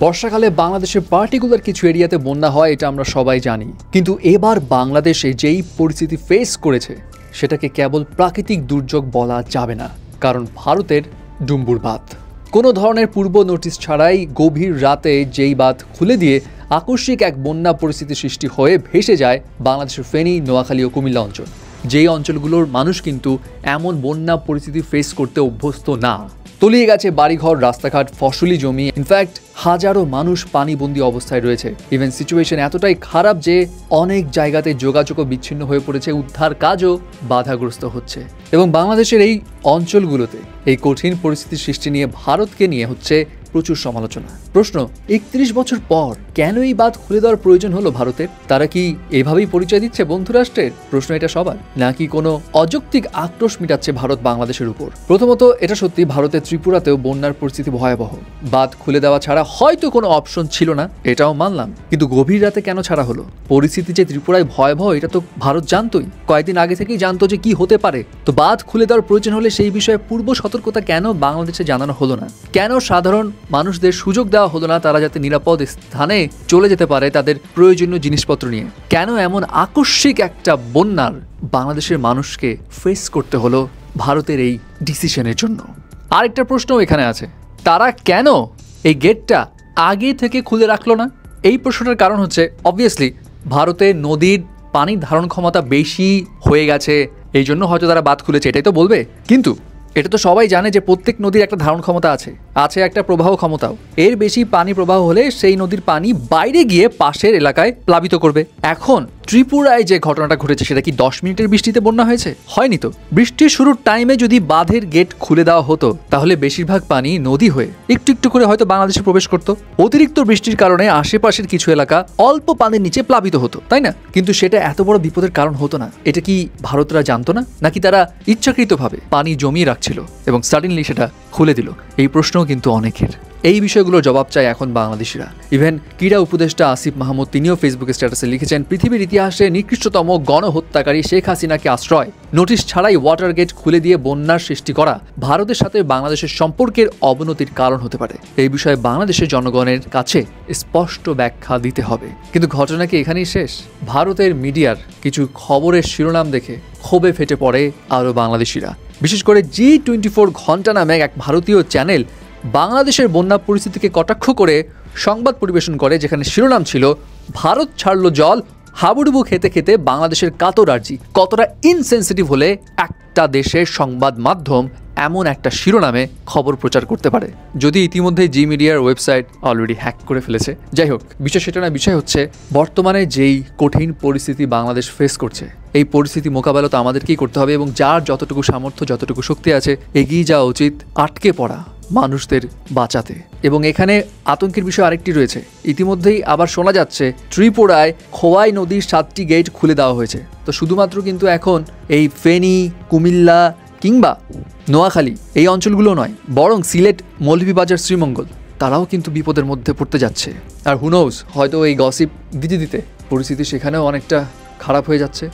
বর্ষাকালে বাংলাদেশের পার্টিকুলার কিছু এরিয়াতে বন্যা হয়, এটা আমরা সবাই জানি। কিন্তু এবার বাংলাদেশে যেই পরিস্থিতি ফেস করেছে সেটাকে কেবল প্রাকৃতিক দুর্যোগ বলা যাবে না, কারণ ভারতের ডুম্বুর বাঁধ কোনো ধরনের পূর্ব নোটিশ ছাড়াই গভীর রাতে যেই বাঁধ খুলে দিয়ে আকস্মিক এক বন্যা পরিস্থিতি সৃষ্টি হয়ে ভেসে যায় বাংলাদেশের ফেনী, নোয়াখালী ও কুমিল্লা অঞ্চল। যেই অঞ্চলগুলোর মানুষ কিন্তু এমন বন্যা পরিস্থিতি ফেস করতে অভ্যস্ত না। তলিয়ে গেছে বাড়িঘর, রাস্তাঘাট, ফসলি জমি। ইনফ্যাক্ট হাজারো মানুষ পানিবন্দী অবস্থায় রয়েছে। ইভেন সিচুয়েশন এতটাই খারাপ যে অনেক জায়গাতে যোগাযোগও বিচ্ছিন্ন হয়ে পড়েছে, উদ্ধার কাজও বাধাগ্রস্ত হচ্ছে। এবং বাংলাদেশের এই অঞ্চলগুলোতে এই কঠিন পরিস্থিতির সৃষ্টি নিয়ে ভারতকে নিয়ে হচ্ছে প্রচুর সমালোচনা। প্রশ্ন, 31 বছর পর কেন এই বাঁধ খুলে দেওয়ার প্রয়োজন হলো ভারতের? তারা কি এভাবেই পরিচয় দিচ্ছে বন্ধু রাষ্ট্রের? প্রশ্ন এটা সবার, নাকি কোনো অযৌক্তিক আক্রোশ মিটাচ্ছে ভারত বাংলাদেশের উপর? প্রথমত, এটা সত্যি ভারতের ত্রিপুরাতেও বন্যার পরিস্থিতি ভয়াবহ। বাঁধ খুলে দেওয়া ছাড়া হয়তো কোনো অপশন ছিল না, এটাও মানলাম। কিন্তু গভীর রাতে কেন ছাড়া হলো? পরিস্থিতি যে ত্রিপুরায় ভয়াবহ এটা তো ভারত জানতোই, কয়েকদিন আগে থেকেই জানতো যে কি হতে পারে। তো বাঁধ খুলে দেওয়ার প্রয়োজন হলে সেই বিষয়ে পূর্ব সতর্কতা কেন বাংলাদেশে জানানো হলো না? কেন সাধারণ মানুষদের সুযোগ দেওয়া হলো না তারা যাতে নিরাপদ স্থানে চলে যেতে পারে তাদের প্রয়োজনীয় জিনিসপত্র নিয়ে? কেন এমন আকস্মিক একটা বন্যার বাংলাদেশের মানুষকে ফেস করতে হলো ভারতের এই ডিসিশনের জন্য? আরেকটা প্রশ্ন এখানে আছে, তারা কেন এই গেটটা আগে থেকে খুলে রাখলো না? এই প্রশ্নটার কারণ হচ্ছে অবভিয়াসলি ভারতে নদীর পানির ধারণ ক্ষমতা বেশি হয়ে গেছে, এই জন্য হয়তো তারা বাঁধ খুলেছে, এটাই তো বলবে। কিন্তু এটা তো সবাই জানে যে প্রত্যেক নদীর একটা ধারণ ক্ষমতা আছে একটা প্রবাহ ক্ষমতাও। এর বেশি পানি প্রবাহ হলে সেই নদীর পানি বাইরে গিয়ে পাশের এলাকায় প্লাবিত করবে। এখন ত্রিপুরায় যে ঘটনাটা ঘটেছে সেটা কি 10 মিনিটের বৃষ্টিতে বন্যা হয়েছে? হয়নি তো। বৃষ্টির শুরুর টাইমে যদি বাঁধের গেট খুলে দেওয়া হতো তাহলে বেশিরভাগ পানি নদী হয়ে একটু একটু করে হয়তো বাংলাদেশে প্রবেশ করতো। অতিরিক্ত বৃষ্টির কারণে আশেপাশের কিছু এলাকা অল্প পানির নিচে প্লাবিত হতো, তাই না? কিন্তু সেটা এত বড় বিপদের কারণ হতো না। এটা কি ভারতরা জানতো না, নাকি তারা ইচ্ছাকৃতভাবে পানি জমিয়ে রাখছিল এবং সাডেনলি সেটা খুলে দিল? এই প্রশ্নও কিন্তু অনেকের। এই বিষয়গুলোর জবাব চায় এখন বাংলাদেশিরা। ইভেন ক্রীড়া উপদেষ্টা আসিফ মাহমুদ তিনিও ফেসবুকে স্ট্যাটাসে লিখেছেন, পৃথিবীর ইতিহাসে নিকৃষ্টতম গণহত্যাকারী শেখ হাসিনাকে আশ্রয়, নোটিশ ছাড়াই ওয়াটার গেট খুলে দিয়ে বন্যার সৃষ্টি করা ভারতের সাথে বাংলাদেশের সম্পর্কের অবনতির কারণ হতে পারে। এই বিষয়ে বাংলাদেশের জনগণের কাছে স্পষ্ট ব্যাখ্যা দিতে হবে। কিন্তু ঘটনা কি এখানেই শেষ? ভারতের মিডিয়ার কিছু খবরের শিরোনাম দেখে ক্ষোভে ফেটে পড়ে আরও বাংলাদেশিরা। বিশেষ করে G24 ঘন্টা নামে এক ভারতীয় চ্যানেল বাংলাদেশের বন্যা পরিস্থিতিকে কটাক্ষ করে সংবাদ পরিবেশন করে, যেখানে শিরোনাম ছিল, ভারত ছাড়লো জল, হাবুডুবু খেতে খেতে বাংলাদেশের কাতর আর্জি। কতটা ইনসেনসিটিভ হলে একটা দেশের সংবাদ মাধ্যম এমন একটা শিরোনামে খবর প্রচার করতে পারে? যদি ইতিমধ্যে জি মিডিয়ার ওয়েবসাইট অলরেডি হ্যাক করে ফেলেছে। যাই হোক, বিষয় সেটা না। বিষয় হচ্ছে বর্তমানে যেই কঠিন পরিস্থিতি বাংলাদেশ ফেস করছে, এই পরিস্থিতি মোকাবেলা তো আমাদেরকেই করতে হবে এবং যার যতটুকু সামর্থ্য, যতটুকু শক্তি আছে এগিয়ে যাওয়া উচিত আটকে পড়া মানুষদের বাঁচাতে। এবং এখানে আতঙ্কের বিষয় আরেকটি রয়েছে। ইতিমধ্যেই আবার শোনা যাচ্ছে ত্রিপুরায় খোয়াই নদীর 7টি গেট খুলে দেওয়া হয়েছে। তো শুধুমাত্র কিন্তু এখন এই ফেনী, কুমিল্লা কিংবা নোয়াখালী এই অঞ্চলগুলো নয়, বরং সিলেট, মৌলভীবাজার, শ্রীমঙ্গল তারাও কিন্তু বিপদের মধ্যে পড়তে যাচ্ছে। আর হু নোজ, হয়তো এই গসিপ দিতে দিতে পরিস্থিতি সেখানেও অনেকটা খারাপ হয়ে যাচ্ছে।